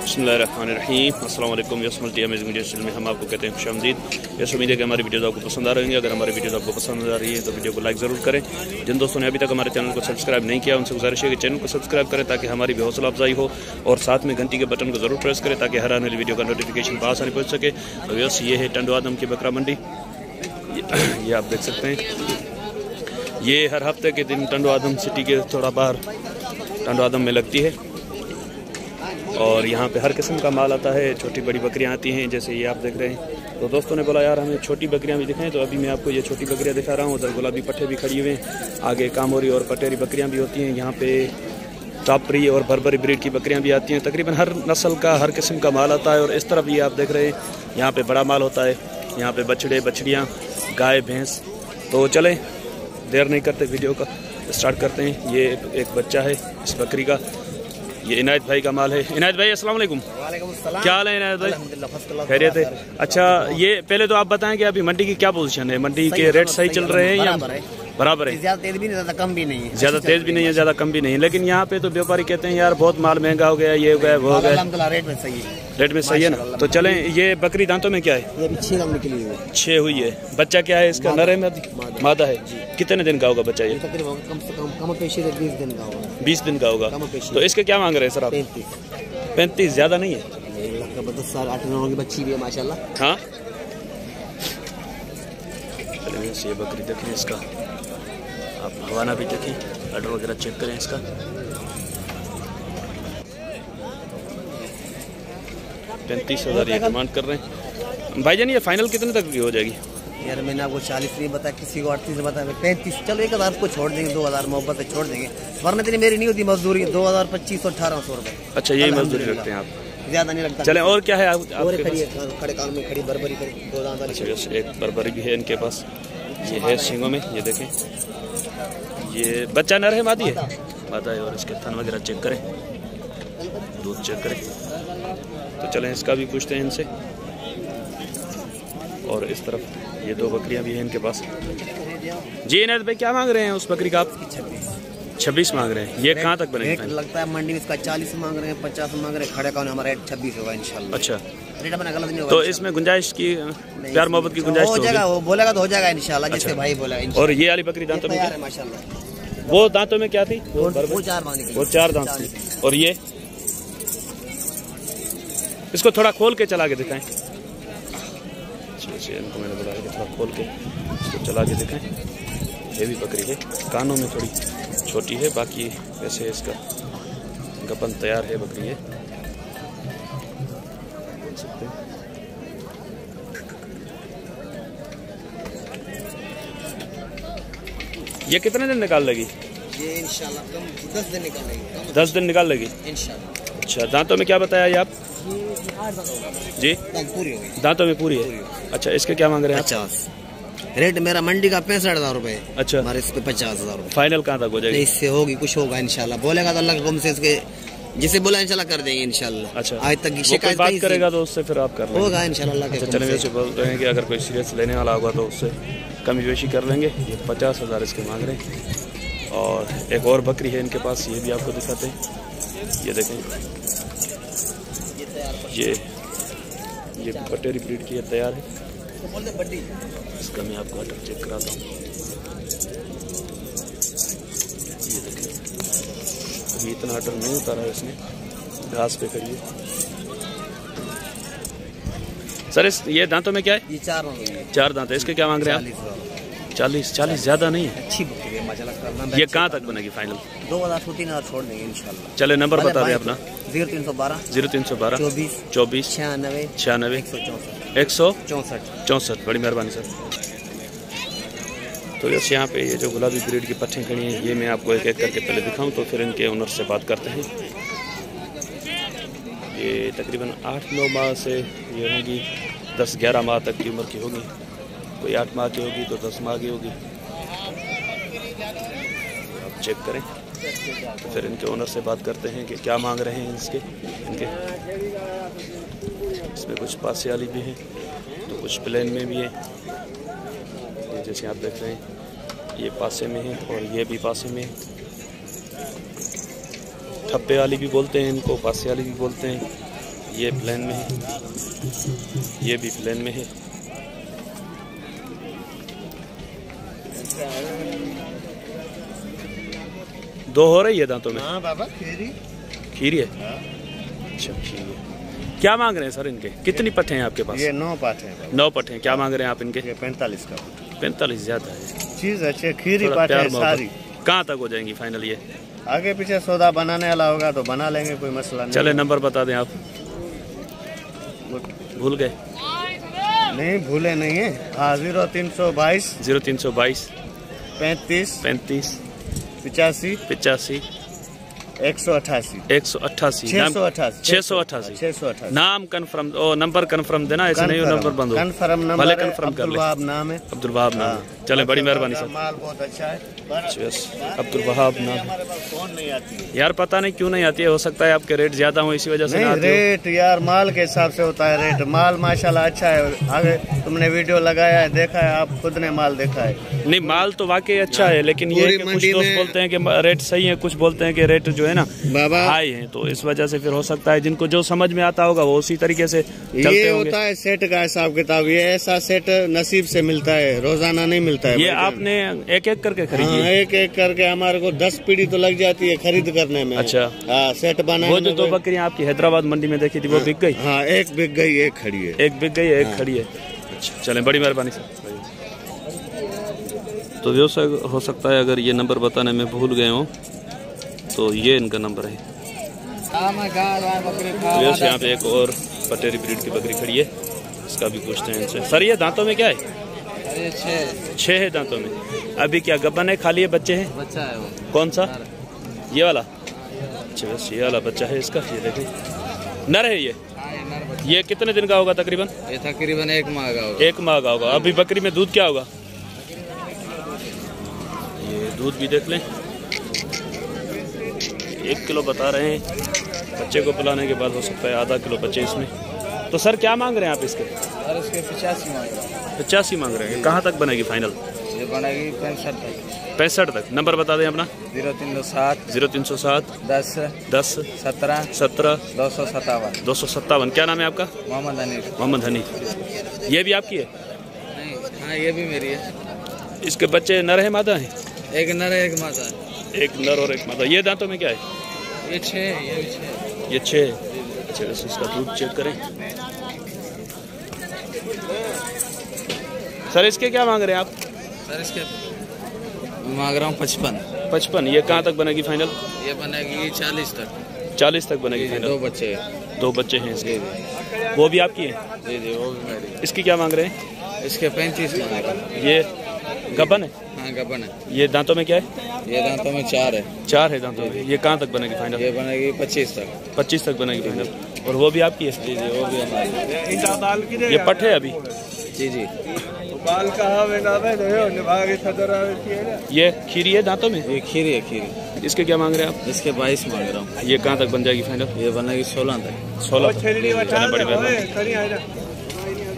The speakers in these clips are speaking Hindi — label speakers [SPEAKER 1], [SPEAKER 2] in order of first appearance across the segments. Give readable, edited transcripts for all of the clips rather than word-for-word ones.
[SPEAKER 1] बिस्मिल्लाहिर्रहमानिर्रहीम। अस्सलाम वालेकुम। यसमल टी अमेजिंग वीडियो चैनल में हम आपको कहते हैं खुशामदीद। यस, उम्मीद है कि हमारी वीडियोज़ आपको पसंद आ रही हैं। अगर हमारी वीडियोज़ आपको पसंद आ रही है तो वीडियो को लाइक ज़रूर करें। जिन दोस्तों ने अभी तक हमारे चैनल को सब्सक्राइब नहीं किया उनसे गुजारिश है कि चैनल को सब्सक्राइब करें ताकि हमारी भी हौसला अफजाई हो, और साथ में घंटी के बटन को ज़रूर प्रेस करें ताकि हर आने वाली वीडियो का नोटिफिकेशन आसानी पहुँच सके। तो यस, ये है टंडो आदम की बकरा मंडी। ये आप देख सकते हैं, ये हर हफ्ते के दिन टंडो आदम सिटी के थोड़ा बाहर टंडो आदम में लगती है, और यहाँ पे हर किस्म का माल आता है। छोटी बड़ी बकरियाँ आती हैं, जैसे ये आप देख रहे हैं। तो दोस्तों ने बोला यार हमें छोटी बकरियाँ भी दिखाएं, तो अभी मैं आपको ये छोटी बकरियाँ दिखा रहा हूँ। उधर गुलाबी पट्टे भी खड़ी हुए हैं, आगे कामोरी और पटेरी बकरियाँ भी होती हैं। यहाँ पे टापरी और बर्बरी ब्रीड की बकरियाँ भी आती हैं। तकरीबन हर नस्ल का हर किस्म का माल आता है। और इस तरफ ये आप देख रहे हैं, यहाँ पे बड़ा माल होता है। यहाँ पे बछड़े बछड़ियाँ, गाय भैंस। तो चलें देर नहीं करते, वीडियो का स्टार्ट करते हैं। ये एक बच्चा है इस बकरी का, ये इनायत भाई का माल है। इनायत भाई अस्सलाम वालेकुम। क्या हाल है इनायत भाई? खैरियत है। अच्छा, ये पहले तो आप बताएं कि अभी मंडी की क्या पोजीशन है? मंडी के रेट सही चल रहे हैं या बराबर है?
[SPEAKER 2] ज्यादा तेज भी नहीं, ज्यादा कम भी नहीं है।
[SPEAKER 1] ज्यादा तेज भी नहीं है, ज्यादा कम भी नहीं है। लेकिन यहाँ पे तो व्यापारी कहते हैं यार बहुत माल महंगा हो गया, ये हो गया वो हो गया।
[SPEAKER 2] रेट में सही है,
[SPEAKER 1] रेट में सही है ना। तो चलें, ये बकरी दांतों में क्या है?
[SPEAKER 2] ये भी 6 निकली हुई है।
[SPEAKER 1] 6 हुई है। बच्चा क्या है इसका? नर है मादा है? कितने दिन का होगा बच्चा ये?
[SPEAKER 2] तकरीबन कम से कम पेशी 20 दिन का होगा।
[SPEAKER 1] 20 दिन का होगा। तो इसके क्या मांग रहे हैं सर आप? 35। ज्यादा नहीं है?
[SPEAKER 2] 8-9 की बच्ची भी है माशाल्लाह।
[SPEAKER 1] हाँ, चलिए ये बकरी देखें, इसका आप हवाना भी देखें, ऑर्डर वगैरह चेक करें इसका। $35,000 ये डिमांड कर रहे हैं भाईजान। ये फाइनल कितने तक की हो जाएगी?
[SPEAKER 2] यार मैंने आपको 40 नहीं बताया, किसी को 38 बताया, 35। चलो 1000 को छोड़ देंगे, 2000 मोहब्बत से छोड़ देंगे, वरना इतनी मेरी नहीं होती मजदूरी। 2000, 2500-1800 रुपए।
[SPEAKER 1] अच्छा, यही मजदूरी रखते हैं आप?
[SPEAKER 2] ज्यादा नहीं लगता।
[SPEAKER 1] चले, और क्या है
[SPEAKER 2] और खड़े कान में खड़ी बर्बरी खड़ी 2 दांत वाली।
[SPEAKER 1] अच्छा, एक बर्बरी भी है इनके पास। ये है सींगों में, ये देखें। ये बच्चा नर है मादी है? मादा है। और इसके थन वगैरह चेक करें, दूध चेक करें। तो चलें इसका भी पूछते हैं इनसे। और इस तरफ ये 2 बकरियां भी हैं इनके पास। जी इनायत भाई, क्या मांग रहे हैं उस बकरी का आप? 26 मांग रहे हैं। ये कहाँ तक बनेगा?
[SPEAKER 2] लगता है मंडी में इसका 40 मांग रहे हैं, 50 मांग रहे हैं। खड़े कान हमारा रेट 26 होगा इंशाल्लाह।
[SPEAKER 1] अच्छा,
[SPEAKER 2] रेट अपना गलत नहीं होगा।
[SPEAKER 1] तो इसमें गुंजाइश की, प्यार मोहब्बत की गुंजाइश
[SPEAKER 2] हो जाएगा, वो बोलेगा तो हो जाएगा इंशाल्लाह।
[SPEAKER 1] अच्छा।
[SPEAKER 2] जिससे भाई बोलेगा।
[SPEAKER 1] और ये वाली बकरी दांतों में क्या है?
[SPEAKER 2] माशाल्लाह।
[SPEAKER 1] वो दांतों में क्या थी?
[SPEAKER 2] वो 4
[SPEAKER 1] दांत थी। और ये इसको थोड़ा खोल के चला के दिखाएं। इनको मैंने बुलाया कि थोड़ा खोल के इसको चला के दिखाएं। ये भी बकरी है, कानों में थोड़ी छोटी है, बाकी वैसे इसका गपन तैयार है बकरी है। देख सकते हैं। ये कितने दिन निकाल लेगी?
[SPEAKER 2] ये इंशाल्लाह 10 दिन निकाल लेगी।
[SPEAKER 1] 10 दिन निकाल लेगी
[SPEAKER 2] इंशाल्लाह।
[SPEAKER 1] अच्छा, दांतों में क्या बताया ये आप? जी
[SPEAKER 2] पूरी हो गई,
[SPEAKER 1] दांतों में पूरी है। अच्छा, इसके क्या मांग रहे हैं?
[SPEAKER 2] 50। रेट मेरा मंडी का 65,000 रुपए।
[SPEAKER 1] अच्छा,
[SPEAKER 2] हमारे इस पे 50,000 रुपए।
[SPEAKER 1] फाइनल कहाँ तक हो जाएगी?
[SPEAKER 2] इससे होगी, कुछ होगा इंशाल्लाह। बोलेगा तो अल्लाह के हुक्म से इसके जिसे बोला इंशाल्लाह कर देंगे इंशाल्लाह।
[SPEAKER 1] अच्छा,
[SPEAKER 2] आज तक
[SPEAKER 1] शिकायत बात करेगा तो उससे फिर आप कर लेंगे?
[SPEAKER 2] होगा इंशाल्लाह।
[SPEAKER 1] अच्छा, चलें वैसे बोल रहे हैं कि अगर कोई सीरियस लेने वाला होगा तो उससे कमी बेशी कर लेंगे। ये 50,000 इसके मांग रहे हैं। और एक और बकरी है इनके पास, ये भी आपको दिखाते हैं। ये देखें, ये पटेरी ब्रीड की है, तैयार है। इसका मैं आपको अटर चेक कराता हूँ। ये देखें, अभी इतना अटर नहीं उतारा है इसने, घास पे खड़ी है। सर ये दांतों में क्या है?
[SPEAKER 2] ये
[SPEAKER 1] 4 दांत है। इसके क्या मांग रहे हैं आप? 40 ज्यादा नहीं है।
[SPEAKER 2] अच्छी बकरी है माशाल्लाह।
[SPEAKER 1] ये कहाँ तक बनेगी फाइनल?
[SPEAKER 2] 2000-3000 छोड़ देंगे इंशाल्लाह।
[SPEAKER 1] चले, नंबर बता दें अपना।
[SPEAKER 2] 0312
[SPEAKER 1] 24
[SPEAKER 2] 96
[SPEAKER 1] 96 164। बड़ी मेहरबानी सर। तो जैसे यहाँ पे ये जो गुलाबी ब्रीड की पट्टें खड़ी हैं, ये मैं आपको एक एक करके पहले दिखाऊं तो फिर इनके ओनर से बात करते हैं। ये तकरीबन 8-9 माह से ये होगी, 10-11 माह तक की उम्र की होगी। कोई 8 माह की होगी तो 10 माह की होगी, आप चेक करें। तो फिर इनके ओनर से बात करते हैं कि क्या मांग रहे हैं इनके। इसमें कुछ पासे वाली भी हैं तो कुछ प्लेन में भी है। ये जैसे आप देख रहे हैं, ये पासे में है और ये भी पासे में है। ठप्पे वाली भी बोलते हैं इनको, पासे वाली भी बोलते हैं। ये प्लेन में है, ये भी प्लेन में है। दो हो रही है दांतों में।
[SPEAKER 2] हाँ बाबा
[SPEAKER 1] खीरी है। अच्छा खीरी है। क्या मांग रहे हैं सर इनके? कितनी पट्टे हैं आपके पास?
[SPEAKER 2] ये 9 पाठे हैं।
[SPEAKER 1] 9 पट्टे हैं। क्या मांग रहे हैं आप इनके?
[SPEAKER 2] ये 45 का।
[SPEAKER 1] 45 ज्यादा है।
[SPEAKER 2] चीज अच्छी खीरी पाठे है सारी।
[SPEAKER 1] कहाँ तक हो जाएंगी फाइनल ये?
[SPEAKER 2] आगे पीछे सौदा बनाने वाला होगा तो बना लेंगे, कोई मसला नहीं।
[SPEAKER 1] चले नंबर बता दें आप। भूल गए?
[SPEAKER 2] नहीं भूले नहीं है। हाँ 0322
[SPEAKER 1] 0322
[SPEAKER 2] 35
[SPEAKER 1] 35
[SPEAKER 2] 85
[SPEAKER 1] 85
[SPEAKER 2] 188
[SPEAKER 1] 188 688 नाम कंफर्म नंबर कंफर्म देना, ऐसे नहीं नंबर बंद हो।
[SPEAKER 2] कंफर्म नंबर
[SPEAKER 1] भले कंफर्म कर ले।
[SPEAKER 2] अब्दुल वहाब नाम है।
[SPEAKER 1] अब्दुल वहाब नाम है। चले बड़ी मेहरबानी सर।
[SPEAKER 2] माल बहुत अच्छा है।
[SPEAKER 1] अब्दुल वहाब नाम।
[SPEAKER 2] हमारे पास फोन नहीं आती है
[SPEAKER 1] यार पता नहीं क्यों नहीं आती है, हो सकता है आपके रेट ज्यादा हो इसी वजह से
[SPEAKER 2] नहीं। रेट यार माल के हिसाब से होता है रेट। माल माशाल्लाह अच्छा है। आगे तुमने वीडियो लगाया है, देखा है, आप खुद ने माल देखा है।
[SPEAKER 1] नहीं माल तो वाकई अच्छा है, लेकिन ये कि कुछ दोस्त बोलते हैं कि रेट सही है, कुछ बोलते हैं कि रेट जो है ना
[SPEAKER 2] बाबा
[SPEAKER 1] हाई है, तो इस वजह से फिर हो सकता है जिनको जो समझ में आता होगा वो उसी तरीके से चलते
[SPEAKER 2] ये
[SPEAKER 1] होंगे।
[SPEAKER 2] होता है सेट का हिसाब किताब। ये ऐसा सेट नसीब से मिलता है, रोजाना नहीं मिलता है।
[SPEAKER 1] ये आपने एक एक करके खरीदी?
[SPEAKER 2] हाँ, एक एक करके हमारे को 10 पीढ़ी तो लग जाती है खरीद करने में।
[SPEAKER 1] अच्छा
[SPEAKER 2] हाँ सेट बनाने
[SPEAKER 1] वो जो 2 बकरियां आपकी हैदराबाद मंडी में देखी थी वो बिक गई?
[SPEAKER 2] हाँ एक बिक गई, एक खड़ी है।
[SPEAKER 1] एक बिक गई, एक खड़ी है। अच्छा चलें, बड़ी मेहरबानी सर। तो व्यवसाय हो सकता है अगर ये नंबर बताने में भूल गए हो तो ये इनका नंबर है। व्यवसाय यहाँ पे एक और पटेरी ब्रीड की बकरी खड़ी है, इसका भी पूछते हैं इनसे। सर ये दांतों में क्या है?
[SPEAKER 3] अरे
[SPEAKER 1] 6 है दांतों में। अभी क्या गब्बन है, खाली है, बच्चे हैं?
[SPEAKER 3] बच्चा है वो।
[SPEAKER 1] कौन सा? ये वाला? अच्छा बस ये वाला बच्चा है इसका। ये देखिए नर है ये। ये कितने दिन का होगा तकरीबन?
[SPEAKER 3] ये तकरीबन 1 माह का होगा।
[SPEAKER 1] 1 माह का होगा। अभी बकरी में दूध क्या होगा? ये दूध भी देख लें, 1 किलो बता रहे हैं। बच्चे को पिलाने के बाद हो सकता है आधा किलो बच्चे इसमें। तो सर क्या मांग रहे हैं आप इसके?
[SPEAKER 3] और इसके 85 मांग रहा हूँ।
[SPEAKER 1] 85 मांग रहे हैं। कहाँ तक बनेगी फाइनल?
[SPEAKER 3] ये बनेगी 65 तक।
[SPEAKER 1] 65 तक। नंबर बता दें अपना।
[SPEAKER 3] 0307
[SPEAKER 1] 0307
[SPEAKER 3] 10
[SPEAKER 1] 10
[SPEAKER 3] 17
[SPEAKER 1] 17
[SPEAKER 3] 257
[SPEAKER 1] 257। क्या नाम है आपका?
[SPEAKER 3] मोहम्मद हनीफ।
[SPEAKER 1] मोहम्मद हनीफ। ये भी आपकी है?
[SPEAKER 3] नहीं हाँ ये भी मेरी है।
[SPEAKER 1] इसके बच्चे नर है मादा है?
[SPEAKER 3] एक नर है एक मादा है।
[SPEAKER 1] एक नर और एक मादा। ये दांतों में क्या है?
[SPEAKER 3] ये 6 है, ये भी 6 है।
[SPEAKER 1] ये 6 है। अच्छा वैसे इसका दूध चेक करें। सर इसके क्या मांग रहे हैं आप?
[SPEAKER 3] सर इसके मांग रहा हूँ 55।
[SPEAKER 1] 55। ये कहाँ तक बनेगी फाइनल?
[SPEAKER 3] ये बनेगी 40 तक।
[SPEAKER 1] 40 तक बनेगी फाइनल।
[SPEAKER 3] 2 बच्चे हैं।
[SPEAKER 1] 2 बच्चे हैं इसके। वो भी आपकी है?
[SPEAKER 3] जी जी वो भी मेरी।
[SPEAKER 1] इसकी क्या मांग रहे हैं?
[SPEAKER 3] इसके 35 मांग रहा हूँ।
[SPEAKER 1] ये गबन है?
[SPEAKER 3] हाँ गबन है।
[SPEAKER 1] ये दांतों में क्या है?
[SPEAKER 3] ये दांतों में 4 है।
[SPEAKER 1] 4 है दांतों में। ये कहाँ तक बनेगी फाइनल?
[SPEAKER 3] ये बनेगी 25 तक।
[SPEAKER 1] 25 तक बनेगी फाइनल। और वो भी आपकी है?
[SPEAKER 3] जी जी वो भी हमारी।
[SPEAKER 1] ये पट है अभी?
[SPEAKER 3] जी जी
[SPEAKER 1] ये खीरी है दांतों में?
[SPEAKER 3] ये खीरी है खीरी।
[SPEAKER 1] इसके क्या मांग रहे हैं आप?
[SPEAKER 3] इसके 22 मांग रहा हूँ।
[SPEAKER 1] ये कहाँ तक बन जाएगी फाइनल?
[SPEAKER 3] ये बनेगी 16 तक।
[SPEAKER 1] 16। बड़ी मेहरबानी।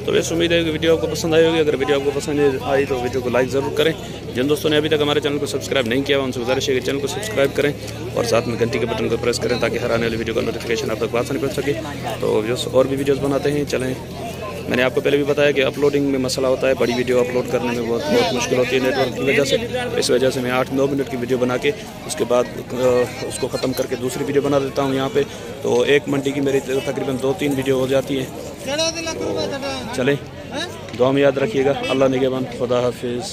[SPEAKER 1] तो वैसे उम्मीद है कि वीडियो आपको पसंद आई होगी। अगर वीडियो आपको पसंद आई तो वीडियो को लाइक ज़रूर करें। जिन दोस्तों ने अभी तक हमारे चैनल को सब्सक्राइब नहीं किया उनसे गुजारिश है कि चैनल को सब्सक्राइब करें और साथ में घंटी के बटन को प्रेस करें ताकि हर आने वाली वीडियो का नोटिफिकेशन आप तक आसानी पहुंच सके। तो और भी वीडियोज़ बनाते हैं। चलें, मैंने आपको पहले भी बताया कि अपलोडिंग में मसला होता है, बड़ी वीडियो अपलोड करने में बहुत मुश्किल होती है नेटवर्क की वजह से। इस वजह से मैं 8-9 मिनट की वीडियो बना के उसके बाद उसको ख़त्म करके दूसरी वीडियो बना देता हूँ यहाँ पे। तो एक मंडी की मेरी तकरीबन 2-3 वीडियो हो जाती हैं। तो चलें, दुआ में याद रखिएगा। अल्लाह निगहबान। खुदा हाफिज़।